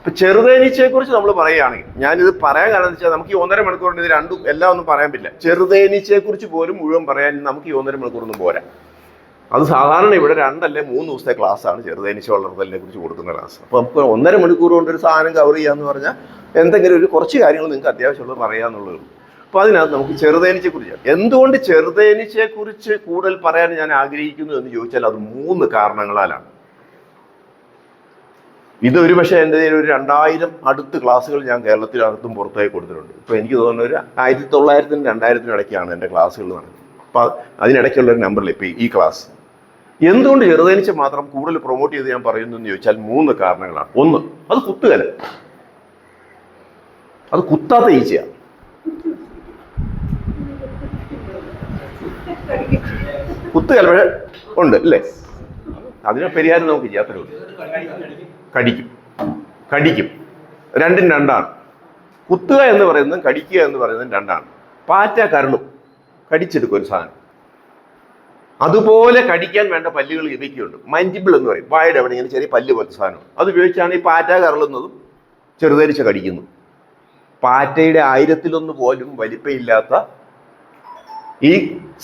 ഇപ്പൊ ചെറുതേനീച്ചയെക്കുറിച്ച് നമ്മൾ പറയുകയാണെങ്കിൽ, ഞാനിത് പറയാൻ കാരണം എന്ന് വെച്ചാൽ നമുക്ക് ഈ 1.5 മണിക്കൂറിന് ഇത് രണ്ടും എല്ലാം ഒന്നും പറയാൻ പറ്റില്ല. ചെറുതേനീച്ചയെക്കുറിച്ച് പോലും മുഴുവൻ പറയാൻ നമുക്ക് ഈ 1.5 മണിക്കൂറൊന്നും പോരാ. അത് സാധാരണ ഇവിടെ 2 അല്ലെങ്കിൽ 3 ദിവസത്തെ ക്ലാസ്സാണ് ചെറുതേനീച്ച വളർത്തലിനെ കുറിച്ച് കൊടുക്കുന്ന ക്ലാസ്. അപ്പോൾ നമുക്ക് 1.5 മണിക്കൂർ കൊണ്ട് ഒരു സാധനം കവർ ചെയ്യാന്ന് പറഞ്ഞാൽ എന്തെങ്കിലും ഒരു കുറച്ച് കാര്യങ്ങൾ നിങ്ങൾക്ക് അത്യാവശ്യമുള്ളത് പറയാന്നുള്ളൂ. അപ്പോൾ അതിനകത്ത് നമുക്ക് ചെറുതേനീച്ചയെക്കുറിച്ച്, എന്തുകൊണ്ട് ചെറുതേനീച്ചയെക്കുറിച്ച് കൂടുതൽ പറയാൻ ഞാൻ ആഗ്രഹിക്കുന്നു എന്ന് ചോദിച്ചാൽ അത് 3 കാരണങ്ങളാലാണ്. ഇതൊരു പക്ഷേ എൻ്റെ ഒരു 2000 അടുത്ത് ക്ലാസ്സുകൾ ഞാൻ കേരളത്തിനകത്തും പുറത്തായി കൊടുത്തിട്ടുണ്ട്. ഇപ്പോൾ എനിക്ക് തോന്നുന്ന ഒരു 1900-നും 2000-നും ഇടയ്ക്കാണ് എൻ്റെ ക്ലാസ്സുകൾ നടക്കുന്നത്. അപ്പോൾ അതിനിടയ്ക്കുള്ളൊരു നമ്പറിൽ ഇപ്പോൾ ഈ ക്ലാസ്. എന്തുകൊണ്ട് ചെറുതേനീച്ച മാത്രം കൂടുതൽ പ്രൊമോട്ട് ചെയ്ത് ഞാൻ പറയുന്നു എന്ന് ചോദിച്ചാൽ 3 കാരണങ്ങളാണ്. 1, അത് കുത്തുകല, അത് കുത്താത്ത ഈച്ചയാണ്. കുത്തുകല പക്ഷേ ഉണ്ട് അല്ലേ, അതിനെ പരിഹാരം നമുക്ക് ചെയ്യാത്തേ ഉള്ളൂ. കടിക്കും, രണ്ടും രണ്ടാണ്. കുത്തുക എന്ന് പറയുന്നതും കടിക്കുക എന്ന് പറയുന്നതും രണ്ടാണ്. പാറ്റ കരളും കടിച്ചെടുക്കും ഒരു സാധനം, അതുപോലെ കടിക്കാൻ വേണ്ട പല്ലുകൾ ഇവയ്ക്കുണ്ട്. മൻഡിബിൾ എന്ന് പറയും, വായുടെ അവിടെ ഇങ്ങനെ ചെറിയ പല്ല് പോലത്തെ സാധനം. അത് ഉപയോഗിച്ചാണ് ഈ പാറ്റ കരളുന്നതും ചെറുതേനീച്ച കടിക്കുന്നതും. പാറ്റയുടെ 1000-1 പോലും വലിപ്പമില്ലാത്ത ഈ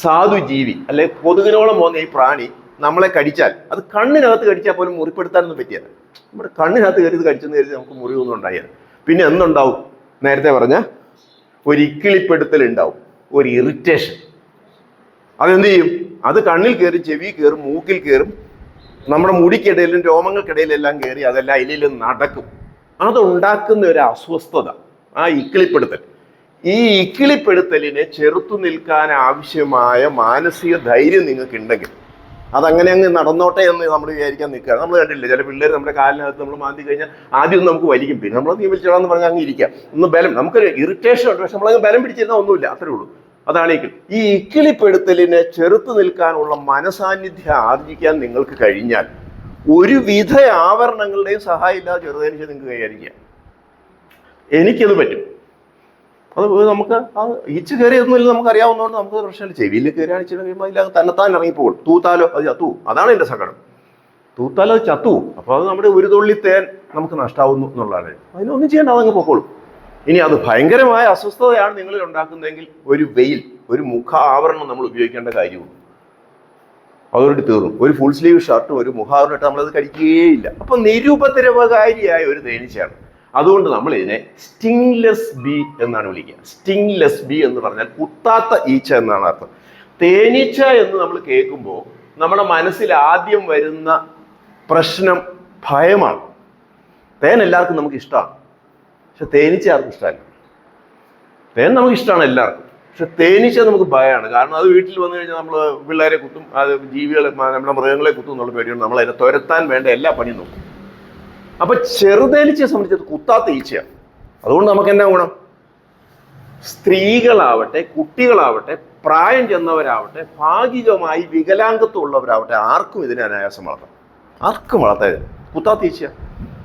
സാധു ജീവി അല്ലെ കൊതുകിനോളം പോകുന്ന ഈ പ്രാണി നമ്മളെ കടിച്ചാൽ, അത് കണ്ണിനകത്ത് കടിച്ചാൽ പോലും മുറിപ്പെടുത്താനൊന്നും പറ്റിയല്ല. നമ്മുടെ കണ്ണിനകത്ത് കയറി ഇത് കടിച്ചെന്ന് കരുതി നമുക്ക് മുറിവൊന്നും ഉണ്ടായാൽ പിന്നെ എന്തുണ്ടാവും? നേരത്തെ പറഞ്ഞ ഒരു ഇക്കിളിപ്പെടുത്തൽ ഉണ്ടാവും, ഒരു ഇറിറ്റേഷൻ. അതെന്ത് ചെയ്യും? അത് കണ്ണിൽ കയറി, ചെവി കയറും, മൂക്കിൽ കയറും, നമ്മുടെ മുടിക്കിടയിലും രോമങ്ങൾക്കിടയിലെല്ലാം കയറി അതെല്ലാം അതിൽ നടക്കും. അതുണ്ടാക്കുന്ന ഒരു അസ്വസ്ഥത, ആ ഇക്കിളിപ്പെടുത്തൽ. ഈ ഇക്കിളിപ്പെടുത്തലിനെ ചെറുത്തു നിൽക്കാൻ ആവശ്യമായ മാനസിക ധൈര്യം നിങ്ങൾക്കുണ്ടെങ്കിൽ അതങ്ങനെ അങ്ങ് നടന്നോട്ടെ എന്ന് നമ്മൾ വിചാരിക്കാൻ നിൽക്കുക. നമ്മൾ കണ്ടില്ലേ ചില പിള്ളേർ നമ്മുടെ കാലിനകത്ത് നമ്മൾ മാന്തി കഴിഞ്ഞാൽ ആദ്യം നമുക്ക് വലിക്കും, പിന്നെ നമ്മൾ നീ വലിച്ചോളാന്ന് പറഞ്ഞാൽ അങ്ങ് ഇരിക്കാം. ഒന്ന് ബലം, നമുക്കൊരു ഇറിറ്റേഷൻ ഉണ്ട്, പക്ഷെ നമ്മളങ്ങ് ബലം പിടിച്ചിരുന്നാൽ ഒന്നുമില്ല, അത്രേ ഉള്ളൂ. അതാണ് ഈ ഇക്കിളിപ്പെടുത്തലിനെ ചെറുത്ത് നിൽക്കാനുള്ള മനസാന്നിധ്യം ആർജിക്കാൻ നിങ്ങൾക്ക് കഴിഞ്ഞാൽ ഒരുവിധ ആവരണങ്ങളുടെയും സഹായം ഇല്ലാതെ ചെറുതേനീച്ച നിങ്ങൾക്ക് കൈകാര്യം. എനിക്കത് പറ്റും. അത് നമുക്ക് ഈച്ച കയറിയൊന്നുമില്ല, നമുക്ക് അറിയാവുന്നതുകൊണ്ട് നമുക്ക് പ്രശ്നമില്ല. ചെവിയിൽ കയറി അണിച്ചു കഴിയുമ്പോൾ അതിൽ തന്നെത്താൻ ഇറങ്ങിപ്പോകും. തൂത്താലോ അത് ചത്തു. അതാണ് എൻ്റെ സങ്കടം. തൂത്താലോ അത് ചത്തു. അപ്പോൾ അത് നമ്മുടെ ഒരു തുള്ളി തേൻ നമുക്ക് നഷ്ടാവുന്നു എന്നുള്ളതാണ്. അതിനൊന്നും ചെയ്യേണ്ട, അതങ്ങ് പൊക്കോളും. ഇനി അത് ഭയങ്കരമായ അസ്വസ്ഥതയാണ് നിങ്ങളിൽ ഉണ്ടാക്കുന്നതെങ്കിൽ ഒരു വെയിൽ, ഒരു മുഖ ആവരണം നമ്മൾ ഉപയോഗിക്കേണ്ട കാര്യമുള്ളൂ. അതോടെ തീർന്നു. ഒരു ഫുൾ സ്ലീവ് ഷർട്ടും ഒരു മുഖാവരണം ഇട്ട് നമ്മളത് കഴിക്കുകയില്ല. അപ്പം നിരുപദ്രവകാരിയായ ഒരു തേനീച്ചയാണ്. അതുകൊണ്ട് നമ്മൾ ഇതിനെ സ്റ്റിങ്ലെസ് ബി എന്നാണ് വിളിക്കുക. സ്റ്റിങ്ലെസ് ബി എന്ന് പറഞ്ഞാൽ കുത്താത്ത ഈച്ച എന്നാണ് അർത്ഥം. തേനീച്ച എന്ന് നമ്മൾ കേൾക്കുമ്പോൾ നമ്മുടെ മനസ്സിൽ ആദ്യം വരുന്ന പ്രശ്നം ഭയമാണ്. തേൻ എല്ലാവർക്കും നമുക്ക് ഇഷ്ടമാണ്, പക്ഷെ തേനീച്ച ആർക്കും ഇഷ്ടമല്ല. തേൻ നമുക്ക് ഇഷ്ടമാണ് എല്ലാവർക്കും, പക്ഷെ തേനീച്ച നമുക്ക് ഭയമാണ്. കാരണം അത് വീട്ടിൽ വന്നു കഴിഞ്ഞാൽ നമ്മൾ പിള്ളേരെ കുത്തും, അത് ജീവികളെ, നമ്മുടെ മൃഗങ്ങളെ കുത്തും എന്നുള്ള പേടിയാണ്. നമ്മൾ അതിനെ തുരത്താൻ വേണ്ട എല്ലാ പണിയും നോക്കും. അപ്പൊ ചെറുതേനീച്ചയെ സംബന്ധിച്ചത് കുത്താത്ത ഈച്ചയാണ്. അതുകൊണ്ട് നമുക്ക് എന്നാ ഗുണം? സ്ത്രീകളാവട്ടെ, കുട്ടികളാവട്ടെ, പ്രായം ചെന്നവരാവട്ടെ, ഭാഗികമായി വികലാംഗത്വം ഉള്ളവരാവട്ടെ, ആർക്കും ഇതിനെ അനായാസം വളർത്താം. ആർക്കും വളർത്താം. കുത്താത്ത ഈച്ചയാണ്.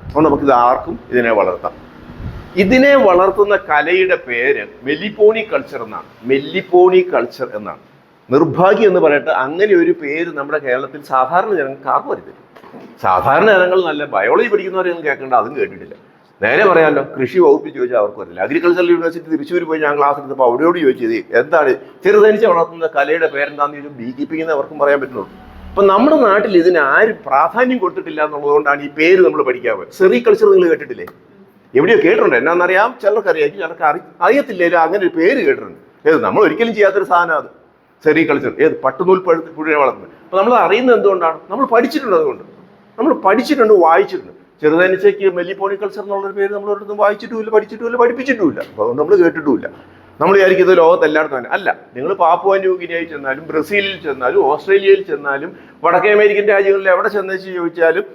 അതുകൊണ്ട് നമുക്കിത് ആർക്കും ഇതിനെ വളർത്താം. ഇതിനെ വളർത്തുന്ന കലയുടെ പേര് മെല്ലിപ്പോണി കൾച്ചർ എന്നാണ്. മെല്ലിപ്പോണി കൾച്ചർ എന്നാണ്. നിർഭാഗ്യം എന്ന് പറയട്ടെ, അങ്ങനെ ഒരു പേര് നമ്മുടെ കേരളത്തിൽ സാധാരണ ജനങ്ങൾക്ക് ആർക്കും അറിയത്തില്ല. സാധാരണ ജനങ്ങൾ നല്ല ബയോളജി പഠിക്കുന്നവരെയൊന്നും കേൾക്കേണ്ട, അതും കേട്ടിട്ടില്ല. നേരെ പറയാമല്ലോ, കൃഷി വകുപ്പിൽ ചോദിച്ചാൽ അവർക്ക് അറിയില്ല. അഗ്രികൾച്ചറൽ യൂണിവേഴ്സിറ്റി തൃശ്ശൂർ പോയി ഞാൻ ക്ലാസ് എടുത്തപ്പോൾ അവിടെയോട് ചോദിച്ചത് എന്താണ് ചെറുതേനീച്ച വളർത്തുന്ന കലയുടെ പേരെന്താണെന്ന് ചോദിച്ചാൽ ബീ കീപ്പിംഗ് എന്ന് അവർക്കും പറയാൻ പറ്റുള്ളൂ. അപ്പം നമ്മുടെ നാട്ടിൽ ഇതിന് ആരും പ്രാധാന്യം കൊടുത്തിട്ടില്ല എന്നുള്ളതുകൊണ്ടാണ് ഈ പേര് നമ്മൾ പഠിക്കാൻ പോയത്. സെറികൾച്ചർ നിങ്ങൾ കേട്ടിട്ടില്ലേ? എവിടെയോ കേട്ടിട്ടുണ്ട്, എന്നാന്നറിയാം, ചിലർക്കറിയാം, ചിലർക്ക് അറിയത്തില്ലല്ലോ. അങ്ങനെ ഒരു പേര് കേട്ടിട്ടുണ്ട്. ഏത് നമ്മൾ ഒരിക്കലും ചെയ്യാത്തൊരു സാധനം അത് സെറികൾച്ചർ. ഏത് പട്ടുനൂൽ പുഴുവിനെ വളർത്തുന്നത്. അപ്പം നമ്മൾ അറിയുന്നത് എന്തുകൊണ്ടാണ്? നമ്മൾ പഠിച്ചിട്ടുണ്ട്. അതുകൊണ്ട് നമ്മൾ പഠിച്ചിട്ടുണ്ട്, വായിച്ചിട്ടുണ്ട്. ചെറുതേനീച്ചയ്ക്ക് മെല്ലിപ്പോണി കൾച്ചർ എന്നുള്ളൊരു പേര് നമ്മൾ ഒരിടത്തും വായിച്ചിട്ടുമില്ല, പഠിച്ചിട്ടുമില്ല, പഠിപ്പിച്ചിട്ടുമില്ല. അപ്പോൾ അതുകൊണ്ട് നമ്മൾ കേട്ടിട്ടുമില്ല. നമ്മൾ വിചാരിക്കുന്നത് ലോകത്ത് എല്ലായിടത്തും തന്നെ അല്ല. നിങ്ങൾ പാപ്പുവ ന്യൂ ഗിനിയയിൽ ചെന്നാലും, ബ്രസീലിൽ ചെന്നാലും, ഓസ്ട്രേലിയയിൽ ചെന്നാലും, വടക്കേ അമേരിക്കൻ രാജ്യങ്ങളിൽ എവിടെ ചെന്നേച്ച് ചോദിച്ചാലും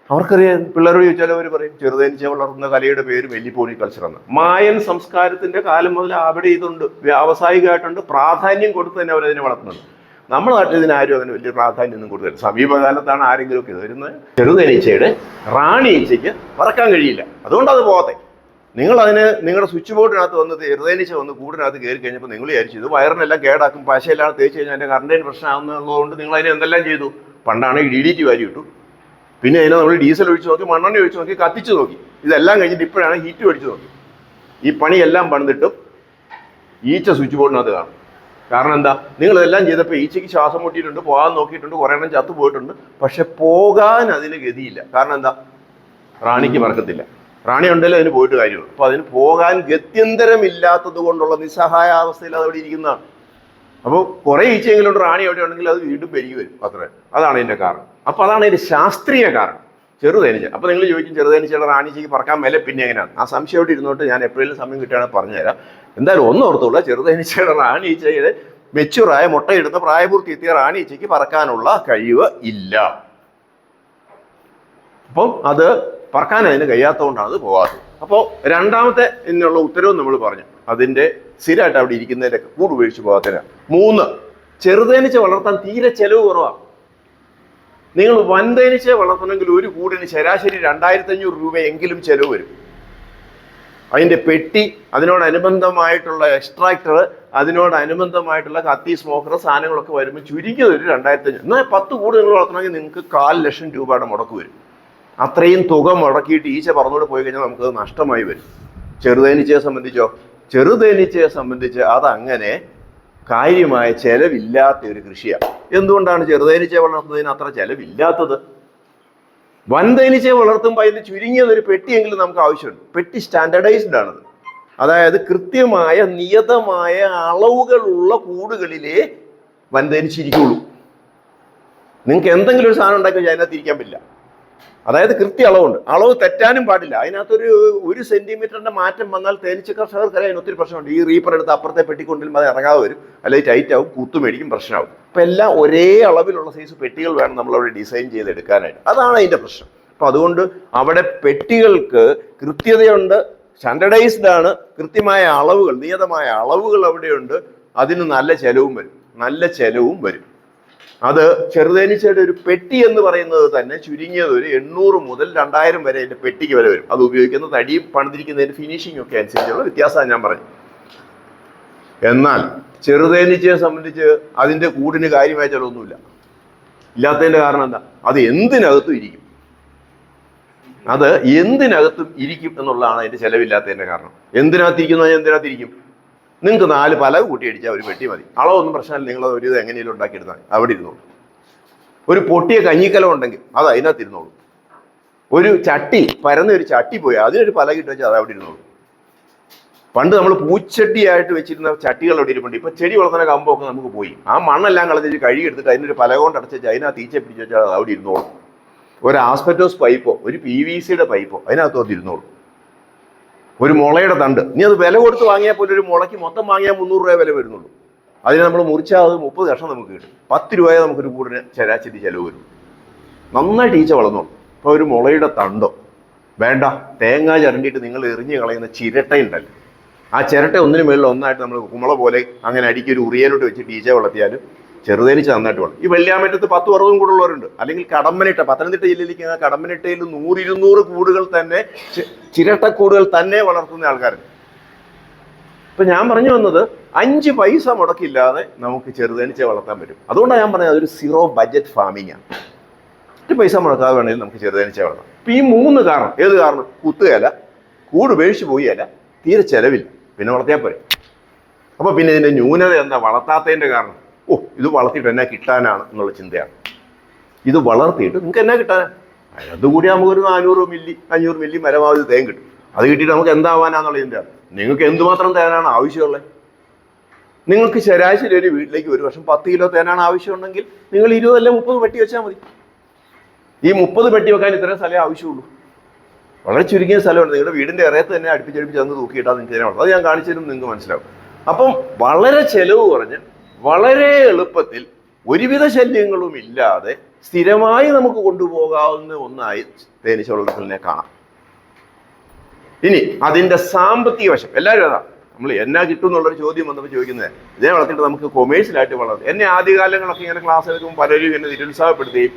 അവർക്കറിയാം. പിള്ളേരോട് ചോദിച്ചാലും അവർ പറയും ചെറുതേനീച്ച വളർത്തുന്ന കലയുടെ പേര് മെല്ലിപ്പോണി കൾച്ചർ എന്ന്. മായൻ സംസ്കാരത്തിന്റെ കാലം മുതൽ അവിടെ ഇതുണ്ട്, വ്യാവസായികമായിട്ടുണ്ട്, പ്രാധാന്യം കൊടുത്ത് തന്നെ അവരതിനെ വളർത്തുന്നുണ്ട്. നമ്മുടെ നാട്ടിൽ ഇതിനാരും അങ്ങനെ വലിയ പ്രാധാന്യം ഒന്നും കൊടുത്തില്ല. സമീപകാലത്താണ് ആരെങ്കിലുമൊക്കെ ഇത് വരുന്നത്. ചെറുതേനീച്ചയുടെ റാണി ഈച്ചയ്ക്ക് പറക്കാൻ കഴിയില്ല, അതുകൊണ്ട് അത് പോകത്തെ. നിങ്ങളതിന് നിങ്ങളുടെ സ്വിച്ച് ബോർഡിനകത്ത് വന്ന് ചെറുതേനീച്ച വന്ന് കൂടിനകത്ത് കയറി കഴിഞ്ഞപ്പോൾ നിങ്ങൾ വിചാരിച്ചു ഇത് വയറിനെല്ലാം കേടാക്കും, പശയെല്ലാം തേച്ച് കഴിഞ്ഞാൽ എൻ്റെ കറണ്ടിന് പ്രശ്നമാകുന്നതുകൊണ്ട് നിങ്ങൾ അതിന് എന്തെല്ലാം ചെയ്തു? പണ്ടാണെങ്കിൽ DDT വാരി ഇട്ടു, പിന്നെ അതിനെ നമ്മൾ ഡീസൽ ഒഴിച്ച് നോക്കി, മണ്ണെണ്ണ ഒഴിച്ച് നോക്കി, കത്തിച്ച് നോക്കി. ഇതെല്ലാം കഴിഞ്ഞിട്ട് ഇപ്പോഴാണ് ഹീറ്റ് ഒഴിച്ച് നോക്കി. ഈ പണിയെല്ലാം പണിതിട്ടും ഈച്ച സ്വിച്ച് ബോർഡിനകത്ത് കാണും. കാരണം എന്താ? നിങ്ങളിതെല്ലാം ചെയ്തപ്പോൾ ഈച്ചയ്ക്ക് ശ്വാസം മുട്ടിയിട്ടുണ്ട്, പോകാൻ നോക്കിയിട്ടുണ്ട്, കുറേ എണ്ണം ചത്തു പോയിട്ടുണ്ട്. പക്ഷെ പോകാൻ അതിന് ഗതിയില്ല. കാരണം എന്താ? റാണിക്ക് പറക്കത്തില്ല. റാണി ഉണ്ടെങ്കിൽ അതിന് പോയിട്ട് കാര്യമുള്ളൂ. അപ്പോൾ അതിന് പോകാൻ ഗത്യന്തരമില്ലാത്തത് കൊണ്ടുള്ള നിസ്സഹായ അവസ്ഥയിൽ അതവിടെ ഇരിക്കുന്നതാണ്. അപ്പോൾ കുറേ ഈച്ചയെങ്കിലും റാണി എവിടെ ഉണ്ടെങ്കിൽ അത് വീണ്ടും പെരുകി വരും. അത്രേ. അതാണ് ഇതിൻ്റെ കാരണം. അപ്പോൾ അതാണ് അതിൻ്റെ ശാസ്ത്രീയ കാരണം. ചെറുതേനീച്ച. അപ്പോൾ നിങ്ങൾ ചോദിക്കും, ചെറുതേനീച്ചയുടെ റാണിച്ചയ്ക്ക് പറക്കാൻ മേലെ പിന്നെ എങ്ങനെയാണ്? ആ സംശയം അവിടെ ഇരുന്നോട്ട് ഞാൻ എപ്പോഴെങ്കിലും സമയം കിട്ടുകയാണെങ്കിൽ പറഞ്ഞുതരാം. എന്തായാലും ഒന്ന് ഓർത്തുള്ള, ചെറുതേനീച്ചയുടെ റാണീച്ചയുടെ മെച്ചുറായ മുട്ടയിടുന്ന പ്രായപൂർത്തി എത്തിയ റാണീച്ചയ്ക്ക് പറക്കാനുള്ള കഴിവ് ഇല്ല. അപ്പം അത് പറക്കാൻ അതിന് കഴിയാത്തതുകൊണ്ടാണ് അത് പോകാത്തത്. അപ്പോൾ രണ്ടാമത്തെ ഇതിനുള്ള ഉത്തരവും നമ്മൾ പറഞ്ഞു. അതിൻ്റെ സ്ഥിരമായിട്ട് അവിടെ ഇരിക്കുന്നതിൻ്റെ കൂട് ഉപേക്ഷിച്ച് പോകാത്തതിനാണ്. 3, ചെറുതേനീച്ച വളർത്താൻ തീരെ ചെലവ് കുറവാണ്. നിങ്ങൾ വൻതേനീച്ചയെ വളർത്തണമെങ്കിൽ ഒരു കൂടിന് ശരാശരി 2500 രൂപയെങ്കിലും ചെലവ് വരും. അതിൻ്റെ പെട്ടി, അതിനോടനുബന്ധമായിട്ടുള്ള എക്സ്ട്രാക്ടർ, അതിനോടനുബന്ധമായിട്ടുള്ള കത്തി, സ്മോക്കർ സാധനങ്ങളൊക്കെ വരുമ്പോൾ ചുരുങ്ങിയത് ഒരു 2500. എന്നാൽ 10 കൂട് നിങ്ങൾ വളർത്തണമെങ്കിൽ നിങ്ങൾക്ക് 4,00,000 രൂപയുടെ മുടക്ക് വരും. അത്രയും തുക മുടക്കിയിട്ട് ഈച്ച പറന്നോട് പോയി കഴിഞ്ഞാൽ നമുക്കത് നഷ്ടമായി വരും. ചെറുതേനീച്ചയെ സംബന്ധിച്ച് അതങ്ങനെ കാര്യമായ ചെലവില്ലാത്ത ഒരു കൃഷിയാണ്. എന്തുകൊണ്ടാണ് ചെറുതേനീച്ചയെ വളർത്തുന്നതിന് അത്ര ചെലവില്ലാത്തത്? വൻതേനീച്ചയെ വളർത്തുമ്പോൾ അതിന് ചുരുങ്ങിയതൊരു പെട്ടിയെങ്കിലും നമുക്ക് ആവശ്യമുണ്ട്. പെട്ടി സ്റ്റാൻഡർഡൈസ്ഡ് ആണത്. അതായത് കൃത്യമായ നിയതമായ അളവുകളുള്ള കൂടുകളിലേ വൻതേനീച്ച ഇരിക്കുള്ളൂ. നിങ്ങൾക്ക് എന്തെങ്കിലും ഒരു സാധനം ഉണ്ടാക്കി അതിനകത്ത് ഇരിക്കാൻ പറ്റില്ല. അതായത് കൃത്യ അളവുണ്ട്. അളവ് തെറ്റാനും പാടില്ല. അതിനകത്തൊരു 1 സെന്റിമീറ്ററിന്റെ മാറ്റം വന്നാൽ തേനീച്ച കർഷകർക്കറിയാൻ അതിന് ഒത്തിരി പ്രശ്നമുണ്ട്. ഈ റീപ്പർ എടുത്ത് അപ്പുറത്തെ പെട്ടിക്കൊണ്ടിൽ അത് ഇറങ്ങാതെ വരും, അല്ലെങ്കിൽ ടൈറ്റ് ആവും, കുത്തുമേടിക്കും, പ്രശ്നമാവും. അപ്പം എല്ലാം ഒരേ അളവിലുള്ള സൈസ് പെട്ടികൾ വേണം നമ്മളവിടെ ഡിസൈൻ ചെയ്തെടുക്കാനായിട്ട്. അതാണ് അതിൻ്റെ പ്രശ്നം. അപ്പം അതുകൊണ്ട് അവിടെ പെട്ടികൾക്ക് കൃത്യതയുണ്ട്, സ്റ്റാൻഡർഡൈസ്ഡ് ആണ്, കൃത്യമായ അളവുകൾ, നിയതമായ അളവുകൾ അവിടെയുണ്ട്. അതിന് നല്ല ചെലവും വരും. അത് ചെറുതേനീച്ചയുടെ ഒരു പെട്ടി എന്ന് പറയുന്നത് തന്നെ ചുരുങ്ങിയത് ഒരു 800 മുതൽ 2000 വരെ അതിൻ്റെ പെട്ടിക്ക് വില വരും. അത് ഉപയോഗിക്കുന്ന തടിയും പണിതിരിക്കുന്നതിൻ്റെ ഫിനിഷിംഗ് ഒക്കെ അനുസരിച്ചുള്ള വ്യത്യാസമാണ് ഞാൻ പറഞ്ഞു. എന്നാൽ ചെറുതേനീച്ചയെ സംബന്ധിച്ച് അതിൻ്റെ കൂടിന് കാര്യമായ ചിലവൊന്നുമില്ല. ഇല്ലാത്തതിൻ്റെ കാരണം എന്താ? അത് എന്തിനകത്തും ഇരിക്കും എന്നുള്ളതാണ് അതിൻ്റെ ചിലവില്ലാത്തതിൻ്റെ കാരണം. എന്തിനകത്തിരിക്കും? നിങ്ങൾക്ക് 4 പലക കൂട്ടി അടിച്ചാൽ ഒരു പെട്ടി മതി. അളവൊന്നും പ്രശ്നമില്ല. നിങ്ങൾ ഒരു ഇത് എങ്ങനെയും ഉണ്ടാക്കിയെടുത്താൽ അവിടെ ഇരുന്നോളൂ. ഒരു പൊട്ടിയ കഞ്ഞിക്കലം ഉണ്ടെങ്കിൽ അത് അതിനകത്ത് ഇരുന്നോളൂ. ഒരു ചട്ടി, പരന്ന ഒരു ചട്ടി പോയി അതിനൊരു പലക ഇട്ട് വെച്ചാൽ അത് അവിടെ ഇരുന്നോളൂ. പണ്ട് നമ്മൾ പൂച്ചട്ടിയായിട്ട് വെച്ചിരുന്ന ചട്ടികൾ അവിടെ ഇരിപ്പുണ്ട്. ഇപ്പം ചെടി വളർത്തുന്ന കമ്പൊക്കെ നമുക്ക് പോയി. ആ മണ്ണെല്ലാം കളഞ്ഞിട്ട് കഴുകി എടുത്തിട്ട് അതിനൊരു പലക കൊണ്ട് അടച്ച് വെച്ചാൽ അതിനകത്ത് ഈച്ച പിടിച്ച് വെച്ചാൽ അത് അവിടെ ഇരുന്നോളൂ. ഒരു ആസ്പെറ്റോസ് പൈപ്പോ ഒരു PVCയുടെ പൈപ്പോ അതിനകത്ത് അത് ഇരുന്നോളൂ. ഒരു മുളയുടെ തണ്ട്, ഇനി അത് വില കൊടുത്ത് വാങ്ങിയാൽ പോലും ഒരു മുളയ്ക്ക് മൊത്തം വാങ്ങിയാൽ 300 രൂപ വില വരുന്നുള്ളൂ. അതിന് നമ്മൾ മുറിച്ചാൽ അത് 30 കഷ്ണം നമുക്ക് കിട്ടും. 10 രൂപയെ നമുക്കൊരു കൂടിന് ശരാശരി ചിലവ് വരും. നന്നായിട്ട് ഈച്ച വളർന്നോളൂ. ഇപ്പോൾ ഒരു മുളയുടെ തണ്ടോ വേണ്ട, തേങ്ങ ചരണ്ടിയിട്ട് നിങ്ങൾ എറിഞ്ഞ് കളയുന്ന ചിരട്ടയുണ്ടല്ലോ, ആ ചിരട്ട ഒന്നിനു മേളിൽ ഒന്നായിട്ട് നമ്മൾ കുമള പോലെ അങ്ങനെ അടിക്കൊരു ഉറിയലോട്ട് വെച്ചിട്ട് ഈച്ച വളർത്തിയാലും ചെറുതേനീച്ച നന്നായിട്ട് വളരും. ഈ വെള്ളിയാമറ്റത്ത് 10-60 കൂടുള്ളവരുണ്ട്. അല്ലെങ്കിൽ കടമ്പനിട്ട, പത്തനംതിട്ട ജില്ലയിലേക്ക് കടമ്പനിട്ടയിൽ 100-200 കൂടുകൾ തന്നെ, ചിരട്ടക്കൂടുകൾ തന്നെ വളർത്തുന്ന ആൾക്കാരുണ്ട്. ഇപ്പം ഞാൻ പറഞ്ഞു വന്നത് 5 പൈസ മുടക്കില്ലാതെ നമുക്ക് ചെറുതേനീച്ച വളർത്താൻ പറ്റും. അതുകൊണ്ടാണ് ഞാൻ പറഞ്ഞത് അതൊരു 0 ബഡ്ജറ്റ് ഫാമിംഗ് ആണ്. 8 പൈസ മുടക്കാതെ വേണമെങ്കിൽ നമുക്ക് ചെറുതേനീച്ച വളർത്താം. ഇപ്പം ഈ 3 കാരണം, ഏത് കാരണം? കുത്തുകയല്ല, കൂട് ഉപേക്ഷിച്ച് പോവുകയല്ല, തീരെ ചെലവില്ല, പിന്നെ വളർത്തിയാൽ പോരെ. അപ്പോൾ പിന്നെ ഇതിൻ്റെ ന്യൂനത എന്താ? വളർത്താത്തതിൻ്റെ കാരണം, ഇത് വളർത്തിയിട്ട് എന്നാ കിട്ടാനാണ് എന്നുള്ള ചിന്തയാണ്. ഇത് വളർത്തിയിട്ട് നിങ്ങൾക്ക് എന്നാ കിട്ടാനാ? അതുകൂടി നമുക്കൊരു 400 മില്ലി 500 മില്ലി പരമാവധി തേൻ കിട്ടും. അത് കിട്ടിയിട്ട് നമുക്ക് എന്താവാനാന്നുള്ള ചിന്തയാണ്. നിങ്ങൾക്ക് എന്തുമാത്രം തേനാണ് ആവശ്യമുള്ളത്? നിങ്ങൾക്ക് ശരാശരി ഒരു വീട്ടിലേക്ക് ഒരു വർഷം 10 കിലോ തേനാണ് ആവശ്യമുണ്ടെങ്കിൽ നിങ്ങൾ 20 അല്ല 30 പെട്ടി വെച്ചാൽ മതി. ഈ 30 പെട്ടി വെക്കാൻ ഇത്രയും സ്ഥലമേ ആവശ്യമുള്ളൂ. വളരെ ചുരുങ്ങിയ സ്ഥലമുണ്ട്. നിങ്ങളുടെ വീടിൻ്റെ ഇറയത്ത് തന്നെ അടുപ്പിച്ചടുപ്പിച്ച് അന്ന് തൂക്കിയിട്ടാൽ നിങ്ങൾക്ക് തേനാണ്. അത് ഞാൻ കാണിച്ചു തരും, നിങ്ങൾക്ക് മനസ്സിലാവും. അപ്പം വളരെ ചെലവ് കുറഞ്ഞ് വളരെ എളുപ്പത്തിൽ ഒരുവിധ ശല്യങ്ങളും ഇല്ലാതെ സ്ഥിരമായി നമുക്ക് കൊണ്ടുപോകാവുന്ന ഒന്നായി തേനീച്ച വളർത്തലിനെ കാണാം. ഇനി അതിൻ്റെ സാമ്പത്തിക വശം എല്ലാവരും അതാ നമ്മൾ എന്നാ കിട്ടും എന്നുള്ളൊരു ചോദ്യം വന്നപ്പോൾ ചോദിക്കുന്നത്. ഇതേ വളർത്തിയിട്ട് നമുക്ക് കൊമേഴ്ഷ്യലായിട്ട് വളർത്തും. എന്നെ ആദ്യകാലങ്ങളൊക്കെ ഇങ്ങനെ ക്ലാസ് എടുക്കുമ്പോൾ പലരും എന്നെ നിരുത്സാഹപ്പെടുത്തുകയും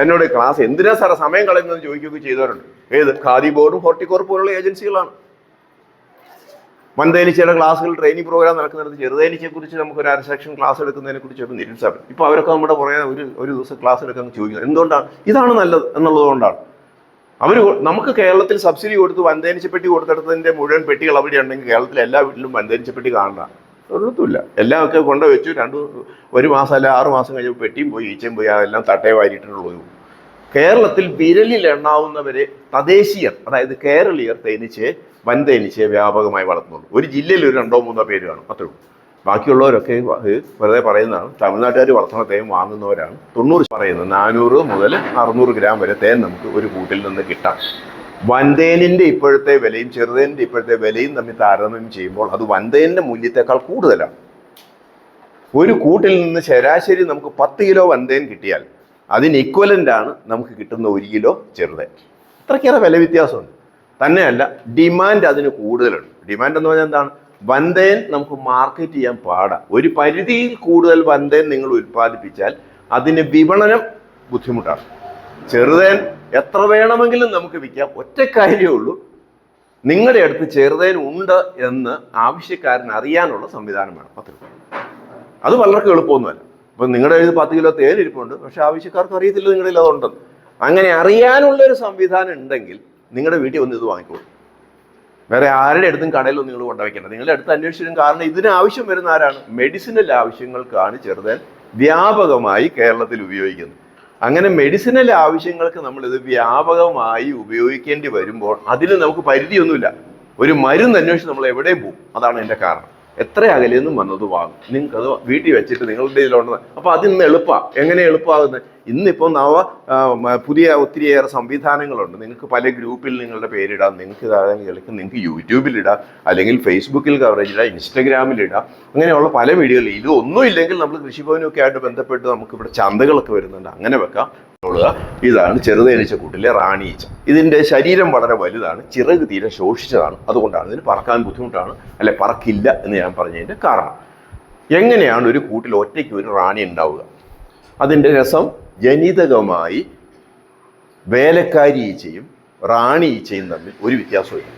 എന്നോട് ക്ലാസ് എന്തിനാ സാറേ സമയം കളയുന്നതെന്ന് ചോദിക്കുകയൊക്കെ ചെയ്തവരുണ്ട്. ഏത് ഖാദി ബോർഡും ഹോർട്ടികോർപ്പ് പോലുള്ള ഏജൻസികളാണ്. വൻതേനീച്ചയുടെ ക്ലാസ്സുകൾ ട്രെയിനിങ് പ്രോഗ്രാം നടക്കുന്നിടത്ത് ചെറുതേനീച്ചയെക്കുറിച്ച് നമുക്ക് ഒരു അര സെക്ഷൻ ക്ലാസ് എടുക്കുന്നതിനെ കുറിച്ച് ഒരു നിരുത്സാഹം. ഇപ്പോൾ അവരൊക്കെ നമ്മുടെ പുറകെ ഒരു ദിവസം ക്ലാസ് എടുക്കാൻ ചോദിക്കുന്നത് എന്തുകൊണ്ടാണ്? ഇതാണ് നല്ലത് എന്നുള്ളത് കൊണ്ടാണ്. നമുക്ക് കേരളത്തിൽ സബ്സിഡി കൊടുത്ത് വൻതേനീച്ചപ്പെട്ടി കൊടുത്തെടുത്തതിൻ്റെ മുഴുവൻ പെട്ടികൾ അവിടെ ഉണ്ടെങ്കിൽ കേരളത്തിലെ എല്ലാ വീട്ടിലും വൻതേനീച്ചപ്പെട്ടി കാണണ്ട, ഒരിടത്തുമില്ല. എല്ലാമൊക്കെ കൊണ്ടുവച്ചു, ഒരു മാസം അല്ല 6 മാസം കഴിഞ്ഞപ്പോൾ പെട്ടിയും പോയി, ഈച്ചയും പോയി, അതെല്ലാം തട്ടേ വാരിയിട്ടുള്ളത്. കേരളത്തിൽ വിരലിൽ എണ്ണാവുന്നവരെ തദ്ദേശീയർ, അതായത് കേരളീയർ വൻതേനീച്ചയെ വ്യാപകമായി വളർത്തുന്നുള്ളൂ. ഒരു ജില്ലയിൽ ഒരു 2-3 പേര് കാണും, അത്രേ ഉള്ളൂ. ബാക്കിയുള്ളവരൊക്കെ വെറുതെ പറയുന്നതാണ്. തമിഴ്നാട്ടുകാർ വളർത്തുന്ന തേൻ വാങ്ങുന്നവരാണ്. 90 പറയുന്നത് 400 മുതൽ 600 ഗ്രാം വരെ തേൻ നമുക്ക് ഒരു കൂട്ടിൽ നിന്ന് കിട്ടാം. വൻതേനിൻ്റെ ഇപ്പോഴത്തെ വിലയും ചെറുതേനിൻ്റെ ഇപ്പോഴത്തെ വിലയും തമ്മിൽ താരതമ്യം ചെയ്യുമ്പോൾ അത് വൻതേനിൻ്റെ മൂല്യത്തെക്കാൾ കൂടുതലാണ്. ഒരു കൂട്ടിൽ നിന്ന് ശരാശരി നമുക്ക് 10 കിലോ വൻതേൻ കിട്ടിയാൽ അതിന് ഇക്വലൻ്റാണ് നമുക്ക് കിട്ടുന്ന 1 കിലോ ചെറുതേൻ. അത്രയ്ക്കേറെ വില വ്യത്യാസമുണ്ട്. തന്നെയല്ല, ഡിമാൻഡ് അതിന് കൂടുതലുണ്ട്. ഡിമാൻഡ് എന്ന് പറഞ്ഞാൽ എന്താണ്? വൻതേൻ നമുക്ക് മാർക്കറ്റ് ചെയ്യാൻ പാടാം. ഒരു പരിധിയിൽ കൂടുതൽ വൻതേൻ നിങ്ങൾ ഉൽപ്പാദിപ്പിച്ചാൽ അതിന് വിപണനം ബുദ്ധിമുട്ടാണ്. ചെറുതേൻ എത്ര വേണമെങ്കിലും നമുക്ക് വിൽക്കാം. ഒറ്റ കാര്യമേ ഉള്ളൂ, നിങ്ങളുടെ അടുത്ത് ചെറുതേൻ ഉണ്ട് എന്ന് ആവശ്യക്കാരൻ അറിയാനുള്ള സംവിധാനം വേണം. അത്രയും. അത് വളരെ എളുപ്പമൊന്നുമല്ല. ഇപ്പം നിങ്ങളുടെ കയ്യിൽ 10 കിലോ തേൻ ഇരിപ്പുണ്ട്, പക്ഷെ ആവശ്യക്കാർക്ക് അറിയത്തില്ല നിങ്ങളുടെ കയ്യിൽ അതുണ്ടെന്ന്. അങ്ങനെ അറിയാനുള്ളൊരു സംവിധാനം ഉണ്ടെങ്കിൽ നിങ്ങളുടെ വീട്ടിൽ വന്ന് ഇത് വാങ്ങിക്കോളൂ. വേറെ ആരുടെ അടുത്തും കടയിലൊന്നും നിങ്ങൾ കൊണ്ടുവയ്ക്കേണ്ട. നിങ്ങളുടെ അടുത്ത് അന്വേഷിച്ചിട്ടും. കാരണം ഇതിന് ആവശ്യം വരുന്ന ആരാണ്? മെഡിസിനൽ ആവശ്യങ്ങൾക്കാണ് ചെറുതേൻ വ്യാപകമായി കേരളത്തിൽ ഉപയോഗിക്കുന്നത്. അങ്ങനെ മെഡിസിനൽ ആവശ്യങ്ങൾക്ക് നമ്മളിത് വ്യാപകമായി ഉപയോഗിക്കേണ്ടി വരുമ്പോൾ അതിന് നമുക്ക് പരിധിയൊന്നുമില്ല. ഒരു മരുന്ന് അന്വേഷിച്ച് നമ്മൾ എവിടെയും പോകും. അതാണ് എൻ്റെ കാരണം. എത്ര അകലെയൊന്നും വന്നത് വാങ്ങും. നിങ്ങൾക്കത് വീട്ടിൽ വെച്ചിട്ട് നിങ്ങളുടെ ഇതിലുണ്ടെന്ന്. അപ്പോൾ അതിന്ന് എളുപ്പമാണ്. എങ്ങനെ എളുപ്പമാകുന്നത്? ഇന്നിപ്പോൾ പുതിയ ഒത്തിരിയേറെ സംവിധാനങ്ങളുണ്ട്. നിങ്ങൾക്ക് പല ഗ്രൂപ്പിൽ നിങ്ങളുടെ പേരിടാം. നിങ്ങൾക്ക് നിങ്ങൾക്ക് യൂട്യൂബിലിടാം, അല്ലെങ്കിൽ ഫേസ്ബുക്കിൽ കവറേജ് ഇടാം, ഇൻസ്റ്റഗ്രാമിലിടാം. അങ്ങനെയുള്ള പല വീഡിയോകൾ. ഇതൊന്നും ഇല്ലെങ്കിൽ നമ്മൾ കൃഷിഭവനൊക്കെ ആയിട്ട് ബന്ധപ്പെട്ട് നമുക്കിവിടെ ചന്തകളൊക്കെ വരുന്നുണ്ട്, അങ്ങനെ വെക്കാം. ഇതാണ് ചെറുതേനീച്ചക്കൂട്ടിലെ റാണി ഈച്ച. ഇതിൻ്റെ ശരീരം വളരെ വലുതാണ്, ചിറക് തീരെ ശോഷിച്ചതാണ്. അതുകൊണ്ടാണ് ഇതിന് പറക്കാൻ ബുദ്ധിമുട്ടാണ്, അല്ലെ പറക്കില്ല എന്ന് ഞാൻ പറഞ്ഞതിൻ്റെ കാരണം. എങ്ങനെയാണ് ഒരു കൂട്ടിൽ ഒറ്റയ്ക്ക് ഒരു റാണി ഉണ്ടാവുക? അതിൻ്റെ രസം, ജനിതകമായി വേലക്കാരി ഈച്ചയും റാണി ഈച്ചയും തമ്മിൽ ഒരു വ്യത്യാസമില്ല.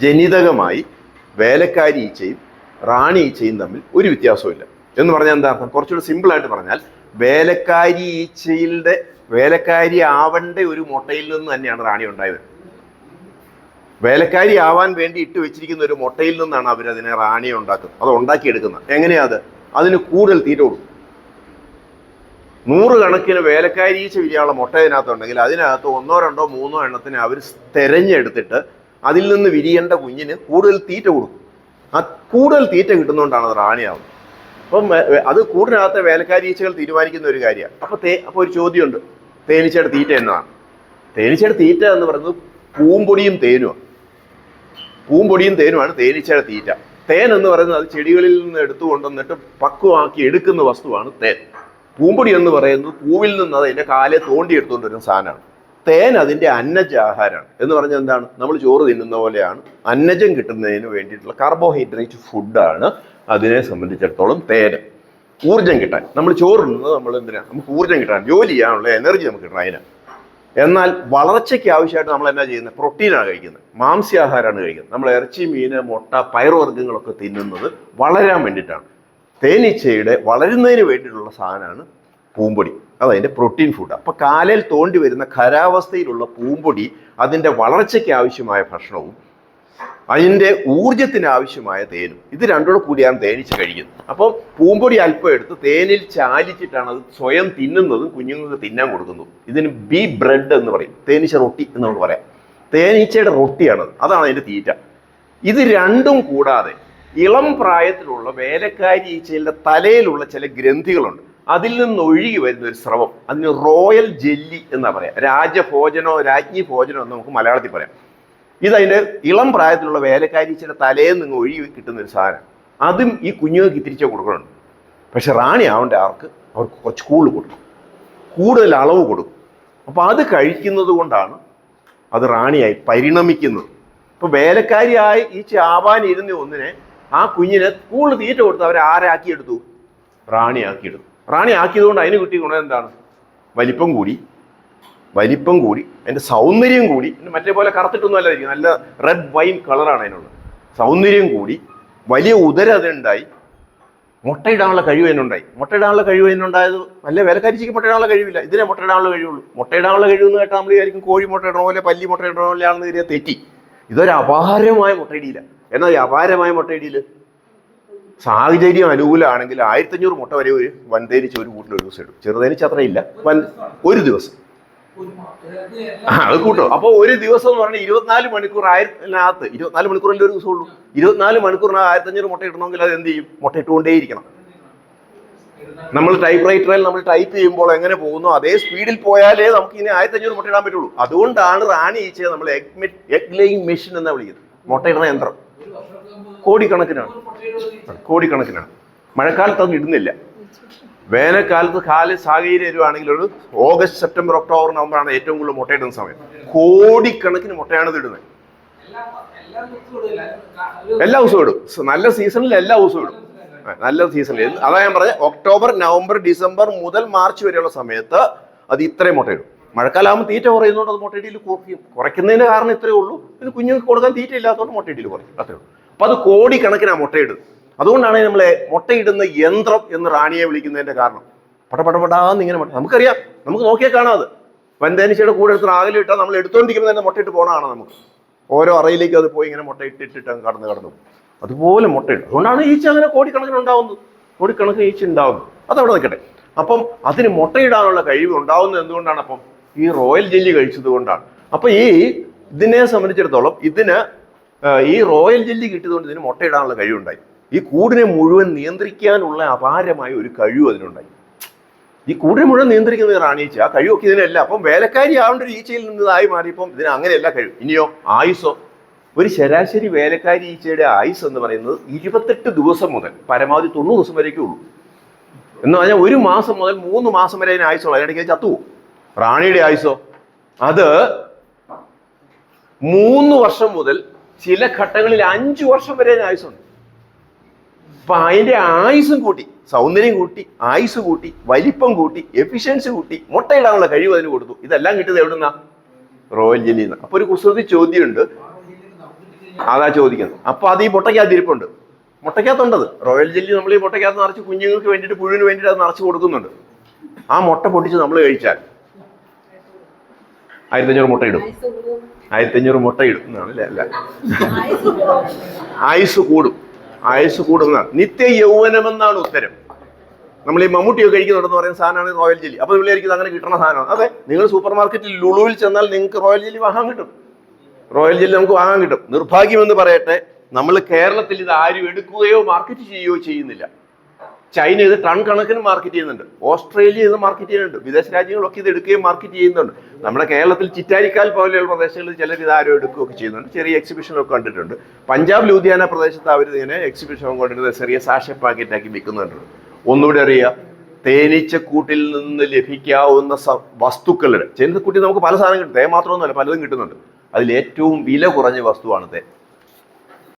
ജനിതകമായി വേലക്കാരി ഈച്ചയും റാണി ഈച്ചയും തമ്മിൽ ഒരു വ്യത്യാസമില്ല എന്ന് പറഞ്ഞാൽ എന്താ അർത്ഥം? കുറച്ചുകൂടി സിമ്പിളായിട്ട് പറഞ്ഞാൽ, വേലക്കാരി ആവേണ്ട ഒരു മുട്ടയിൽ നിന്ന് തന്നെയാണ് റാണി ഉണ്ടായത്. വേലക്കാരി ആവാൻ വേണ്ടി ഇട്ട് വെച്ചിരിക്കുന്ന ഒരു മുട്ടയിൽ നിന്നാണ് അവരതിനെ റാണിയെ ഉണ്ടാക്കുന്നത്, അത് ഉണ്ടാക്കിയെടുക്കുന്നത്. എങ്ങനെയാ അതിന് കൂടുതൽ തീറ്റ കൊടുക്കും. 100 കണക്കിന് വേലക്കാരി ഈച്ച വിരിയാനുള്ള മുട്ട ഇതിനകത്തുണ്ടെങ്കിൽ അതിനകത്ത് 1, 2, 3 എണ്ണത്തിന് അവർ തെരഞ്ഞെടുത്തിട്ട് അതിൽ നിന്ന് വിരിയേണ്ട കുഞ്ഞിന് കൂടുതൽ തീറ്റ കൊടുക്കും. ആ കൂടുതൽ തീറ്റ കിട്ടുന്നതുകൊണ്ടാണ് അത് റാണിയാവുന്നത്. അപ്പം അത് കൂടിനകത്തെ വേലക്കാരി ഈച്ചകൾ തീരുമാനിക്കുന്ന ഒരു കാര്യമാണ്. അപ്പോൾ ഒരു ചോദ്യമുണ്ട്, തേനീച്ചയുടെ തീറ്റ എന്നതാണ്. തേനീച്ചയുടെ തീറ്റ എന്ന് പറയുന്നത് പൂമ്പൊടിയും തേനുമാണ് തേനീച്ചയുടെ തീറ്റ. തേൻ എന്ന് പറയുന്നത് അത് ചെടികളിൽ നിന്ന് എടുത്തു കൊണ്ടുവന്നിട്ട് പക്വമാക്കി എടുക്കുന്ന വസ്തുവാണ് തേൻ. പൂമ്പൊടി എന്ന് പറയുന്നത് പൂവിൽ നിന്ന് അതിൻ്റെ കാലെ തോണ്ടി എടുത്തുകൊണ്ട് വരുന്ന സാധനമാണ്. തേൻ അതിൻ്റെ അന്നജ ആഹാരമാണ്. എന്ന് പറഞ്ഞാൽ എന്താണ്? നമ്മൾ ചോറ് തിന്നുന്ന പോലെയാണ്. അന്നജം കിട്ടുന്നതിന് വേണ്ടിയിട്ടുള്ള കാർബോഹൈഡ്രേറ്റ് ഫുഡാണ് അതിനെ സംബന്ധിച്ചിടത്തോളം തേന്. ഊർജ്ജം കിട്ടാൻ നമ്മൾ ചോറ് തിന്നുന്നത് നമ്മൾ എന്തിനാണ്? നമുക്ക് ഊർജ്ജം കിട്ടാൻ, ജോലി ചെയ്യാനുള്ള എനർജി നമുക്ക് കിട്ടണം അതിന്. എന്നാൽ വളർച്ചയ്ക്ക് ആവശ്യമായിട്ട് നമ്മൾ എന്നാ ചെയ്യുന്നത്? പ്രോട്ടീനാണ് കഴിക്കുന്നത്, മാംസ്യാഹാരമാണ് കഴിക്കുന്നത്. നമ്മൾ ഇറച്ചി, മീന്, മുട്ട, പയറുവർഗ്ഗങ്ങളൊക്കെ തിന്നുന്നത് വളരാൻ വേണ്ടിയിട്ടാണ്. തേനീച്ചയുടെ വളരുന്നതിന് വേണ്ടിയിട്ടുള്ള സാധനമാണ് പൂമ്പൊടി. അതതിൻ്റെ പ്രോട്ടീൻ ഫുഡ്. അപ്പോൾ കാലയിൽ തോണ്ടി വരുന്ന ഖരാവസ്ഥയിലുള്ള പൂമ്പൊടി അതിൻ്റെ വളർച്ചയ്ക്ക് ആവശ്യമായ ഭക്ഷണവും അതിൻ്റെ ഊർജത്തിന് ആവശ്യമായ തേനും, ഇത് രണ്ടോടെ കൂടിയാണ് തേനീച്ച കഴിക്കുന്നത്. അപ്പോൾ പൂമ്പൊടി അല്പം എടുത്ത് തേനിൽ ചാലിച്ചിട്ടാണ് അത് സ്വയം തിന്നുന്നതും കുഞ്ഞുങ്ങൾക്ക് തിന്നാൻ കൊടുക്കുന്നതും. ഇതിന് ബീ ബ്രെഡ് എന്ന് പറയും, തേനീച്ച റൊട്ടി എന്ന് നമുക്ക് പറയാം. തേനീച്ചയുടെ റൊട്ടിയാണത്, അതാണ് അതിൻ്റെ തീറ്റ. ഇത് രണ്ടും കൂടാതെ ഇളം പ്രായത്തിലുള്ള വേലക്കാരി ഈച്ചയുടെ തലയിലുള്ള ചില ഗ്രന്ഥികളുണ്ട്. അതിൽ നിന്ന് ഒഴുകി വരുന്ന ഒരു സ്രവം, അതിന് റോയൽ ജെല്ലി എന്നാ പറയാം. രാജഭോജനോ രാജ്ഞി ഭോജനോ എന്ന് നമുക്ക് മലയാളത്തിൽ പറയാം. ഇതതിൻ്റെ ഇളം പ്രായത്തിലുള്ള വേലക്കാരി ഈച്ചയുടെ തലയിൽ നിന്ന് ഒഴുകി കിട്ടുന്ന ഒരു സാധനം. അതും ഈ കുഞ്ഞുങ്ങൾക്ക് തിരിച്ചു കൊടുക്കുന്നുണ്ട്. പക്ഷെ റാണി ആവേണ്ട അവർക്ക് കുറച്ച് കൊടുക്കും, കൂടുതൽ അളവ് കൊടുക്കും. അപ്പോൾ അത് കഴിക്കുന്നത് കൊണ്ടാണ് അത് റാണിയായി പരിണമിക്കുന്നത്. ഇപ്പോൾ വേലക്കാരിയായി ഈ ചാവാനിരുന്ന ഒന്നിനെ, ആ കുഞ്ഞിനെ കൂടുതൽ തീറ്റ കൊടുത്ത് അവരെ ആരാക്കിയെടുത്തു? റാണിയാക്കിയെടുത്തു. റാണി ആക്കിയതുകൊണ്ട് അതിന് കിട്ടിയ ഗുണം എന്താണ്? വലിപ്പം കൂടി, അതിൻ്റെ സൗന്ദര്യം കൂടി. മറ്റേ പോലെ കറുത്തിട്ടൊന്നും അല്ലായിരിക്കും, നല്ല റെഡ് വൈൻ കളറാണ് അതിനുള്ളത്. സൗന്ദര്യം കൂടി, വലിയ ഉദരം അതിനുണ്ടായി, മുട്ടയിടാനുള്ള കഴിവ് അതിനുണ്ടായി. മുട്ടയിടാനുള്ള കഴിവ് അതിനുണ്ടായത് നല്ല വിലക്കരിച്ചിക്ക് മുട്ടയിടാനുള്ള കഴിവില്ല, ഇതിനെ മുട്ടയിടാനുള്ള കഴിവുള്ളൂ. മുട്ടയിടാനുള്ള കഴിവെന്ന് കേട്ടാൽ നമ്മൾ വിചാരിക്കും കോഴി മുട്ടയിടണ പോലെ പല്ലി മുട്ടയിടണ പോലെയാണെന്ന് കരുതിയാൽ തെറ്റി. ഇതൊരു അപാരമായ മുട്ടയിടിയില്ല. എന്നാൽ ഈ അപാരമായ മുട്ടയിടിയിൽ സാഹചര്യം അനുകൂലമാണെങ്കിൽ 1500 മുട്ട വരെ ഒരു വൻതേനിച്ച് ഒരു കൂട്ടിൽ ഒരു ദിവസം ഇടും. ചെറുതേനിച്ച് അത്രയില്ല, ഒരു ദിവസം അത് കൂട്ടോ. അപ്പോൾ ഒരു ദിവസം എന്ന് പറഞ്ഞാൽ 24 മണിക്കൂർ 24 മണിക്കൂറല്ലേ ഒരു ദിവസം ഉള്ളൂ. 24 മണിക്കൂറിനകത്ത് 1500 മുട്ട ഇടണമെങ്കിൽ അത് എന്ത് ചെയ്യും? മുട്ട ഇട്ടുകൊണ്ടേയിരിക്കണം. നമ്മൾ ടൈപ്പ് റൈറ്ററിൽ നമ്മൾ ടൈപ്പ് ചെയ്യുമ്പോൾ എങ്ങനെ പോകുന്നു അതേ സ്പീഡിൽ പോയാലേ നമുക്ക് ഇനി 1500 മുട്ട ഇടാൻ പറ്റുള്ളൂ. അതുകൊണ്ടാണ് റാണി ഈച്ചയെ നമ്മൾ എഗ് ലേയിങ് മെഷീൻ എന്നാ വിളിക്കുന്നത്. മുട്ടയിടുന്ന യന്ത്രം. കോടിക്കണക്കിനാണ്. മഴക്കാലത്ത് അത് ഇടുന്നില്ല. വേനൽക്കാലത്ത് സാഹചര്യം വരുവാണെങ്കിൽ ഒരു ഓഗസ്റ്റ്, സെപ്റ്റംബർ, ഒക്ടോബർ, നവംബറാണ് ഏറ്റവും കൂടുതൽ മുട്ടയിടുന്ന സമയം. കോടിക്കണക്കിന് മുട്ടയാണ് ഇത് ഇടുന്നത്. എല്ലാ ദിവസവും ഇടും. നല്ല സീസണിൽ എല്ലാ ദിവസവും ഇടും. നല്ല സീസണിൽ അതാ ഞാൻ പറഞ്ഞ ഒക്ടോബർ, നവംബർ, ഡിസംബർ മുതൽ മാർച്ച് വരെയുള്ള സമയത്ത് അത് ഇത്രയും മുട്ടയിടും. മഴക്കാലാകുമ്പോൾ തീറ്റ കുറയുന്നതുകൊണ്ട് അത് മുട്ടയിടിയിൽ കുറയ്ക്കുന്നതിന്റെ കാരണം ഇത്രയേ ഉള്ളൂ. പിന്നെ കുഞ്ഞുങ്ങൾക്ക് കൊടുക്കാൻ തീറ്റ ഇല്ലാത്തതുകൊണ്ട് മുട്ടയിടിയിൽ കുറയ്ക്കും, അത്രേ ഉള്ളൂ. അപ്പൊ അത് കോടിക്കണക്കിനാണ് മുട്ടയിടുന്നത്. അതുകൊണ്ടാണ് നമ്മളെ മുട്ടയിടുന്ന യന്ത്രം എന്ന് റാണിയെ വിളിക്കുന്നതിന്റെ കാരണം. പടപടപടാന്ന് ഇങ്ങനെ നമുക്കറിയാം, നമുക്ക് നോക്കിയാൽ കാണാം. അത് വൻതേനീച്ചയുടെ കൂടെ എടുത്ത് ആകലെ ഇട്ടാൽ നമ്മൾ എടുത്തോണ്ടിരിക്കുമ്പോൾ തന്നെ മുട്ടയിട്ട് പോകണതാണ്. നമുക്ക് ഓരോ അറയിലേക്ക് അത് പോയി ഇങ്ങനെ മുട്ട ഇട്ടിട്ട് കടന്നു അതുപോലെ മുട്ടയിടും. അതുകൊണ്ടാണ് ഈച്ച അങ്ങനെ കോടിക്കണക്കിന് ഉണ്ടാവുന്നത്. കോടിക്കണക്കിന് ഈച്ച ഉണ്ടാവുന്നത്. അതവിടെ നിൽക്കട്ടെ. അപ്പം അതിന് മുട്ടയിടാനുള്ള കഴിവ് ഉണ്ടാവുന്നത് എന്തുകൊണ്ടാണ്? അപ്പം ഈ റോയൽ ജെല്ലി കഴിച്ചത് കൊണ്ടാണ്. അപ്പൊ ഇതിനെ സംബന്ധിച്ചിടത്തോളം ഈ റോയൽ ജെല്ലി കിട്ടിയതുകൊണ്ട് ഇതിന് മുട്ടയിടാനുള്ള കഴിവുണ്ടായി. ഈ കൂടിനെ മുഴുവൻ നിയന്ത്രിക്കാനുള്ള അപാരമായ ഒരു കഴിവ് അതിനുണ്ടായി. ഈ കൂടിനെ മുഴുവൻ നിയന്ത്രിക്കുന്നത് റാണീച്ച. ആ കഴിവൊക്കെ ഇതിനല്ല. അപ്പം വേലക്കാരി ആവേണ്ട ഒരു ഈച്ചയിൽ നിന്നതായി മാറിയപ്പം ഇതിന് അങ്ങനെയല്ല കഴിവ്. ഇനിയോ ആയുസോ? ഒരു ശരാശരി വേലക്കാരി ഈച്ചയുടെ ആയുസ് എന്ന് പറയുന്നത് 28 ദിവസം മുതൽ പരമാവധി 90 ദിവസം വരേക്കേ ഉള്ളൂ. എന്ന് പറഞ്ഞാൽ 1 മാസം മുതൽ 3 മാസം വരെ അതിന് ആയുസുള്ളൂ. അതിനിടയ്ക്ക് ചത്തുപോകും. റാണിയുടെ ആയുസോ അത് 3 വർഷം മുതൽ ചില ഘട്ടങ്ങളിൽ 5 വർഷം വരെ അതിന് ആയുസുണ്ട്. അപ്പൊ അതിന്റെ ആയുസും കൂട്ടി, സൗന്ദര്യം കൂട്ടി, ആയുസ് കൂട്ടി, വലിപ്പം കൂട്ടി, എഫിഷ്യൻസി കൂട്ടി, മുട്ടയിടാനുള്ള കഴിവ് അതിന് കൊടുത്തു. ഇതെല്ലാം കിട്ടിയത് എവിടുന്നാ? റോയൽ ജെല്ലിന്ന്. അപ്പൊ ഒരു കുസൃതി ചോദ്യമുണ്ട്, അതാ ചോദിക്കുന്നത്. അപ്പൊ അത് ഈ മുട്ടയ്ക്കകത്ത് ഇരിപ്പുണ്ട്. മുട്ടയ്ക്കകത്തുണ്ടത്. റോയൽ ജെല്ലി നമ്മൾ ഈ മുട്ടയ്ക്കകത്ത് നിറച്ച് കുഞ്ഞുങ്ങൾക്ക് വേണ്ടിയിട്ട്, പുഴുവിന് വേണ്ടിയിട്ട് അത് നിറച്ച് കൊടുക്കുന്നുണ്ട്. ആ മുട്ട പൊട്ടിച്ച് നമ്മൾ കഴിച്ചാൽ 1500 മുട്ടയിടും. 1500 മുട്ടയിടും എന്നാണ് അല്ല, ആയുസ് കൂടും. ആയുസ് കൂടുന്നതാണ്. നിത്യ യൗവനമെന്നാണ് ഉത്തരം. നമ്മൾ ഈ മമ്മൂട്ടിയൊക്കെ കഴിക്കുന്നുണ്ടെന്ന് പറയുന്ന സാധനമാണ് റോയൽ ജെല്ലി. അപ്പൊ വിളിയായിരിക്കും അങ്ങനെ കിട്ടുന്ന സാധനമാണ്. അതെ, നിങ്ങൾ സൂപ്പർ മാർക്കറ്റിൽ ലുലുവിൽ ചെന്നാൽ നിങ്ങൾക്ക് റോയൽ ജെല്ലി വാങ്ങാൻ കിട്ടും. റോയൽ ജെല്ലി നമുക്ക് വാങ്ങാൻ കിട്ടും. നിർഭാഗ്യമെന്ന് പറയട്ടെ, നമ്മൾ കേരളത്തിൽ ഇത് ആരും എടുക്കുകയോ മാർക്കറ്റ് ചെയ്യുകയോ ചെയ്യുന്നില്ല. ചൈന ഇത് ടൺ കണക്കിന് മാർക്കറ്റ് ചെയ്യുന്നുണ്ട്. ഓസ്ട്രേലിയ ഇത് മാർക്കറ്റ് ചെയ്യുന്നുണ്ട്. വിദേശ രാജ്യങ്ങളൊക്കെ ഇത് എടുക്കുകയും മാർക്കറ്റ് ചെയ്യുന്നുണ്ട്. നമ്മുടെ കേരളത്തിൽ ചിറ്റാരിക്കാൽ പോലെയുള്ള പ്രദേശങ്ങളിൽ ചിലർ ഇത് ആരോ എടുക്കുകയൊക്കെ ചെയ്യുന്നുണ്ട്. ചെറിയ എക്സിബിഷനൊക്കെ കണ്ടിട്ടുണ്ട്. പഞ്ചാബ് ലൂധിയാന പ്രദേശത്ത് അവർ ഇങ്ങനെ എക്സിബിഷൻ കൊണ്ടിരുന്നത് ചെറിയ സാഷെ പാക്കറ്റാക്കി വിൽക്കുന്നുണ്ട്. ഒന്നുകൂടെ അറിയാം, തേനീച്ചക്കൂട്ടിൽ നിന്ന് ലഭിക്കാവുന്ന വസ്തുക്കളുടെ, തേനീച്ചക്കൂട്ടിൽ നമുക്ക് പല സാധനം കിട്ടും. തേ മാത്രമൊന്നുമല്ല, പലതും കിട്ടുന്നുണ്ട്. അതിൽ ഏറ്റവും വില കുറഞ്ഞ വസ്തുവാണ് തേൻ.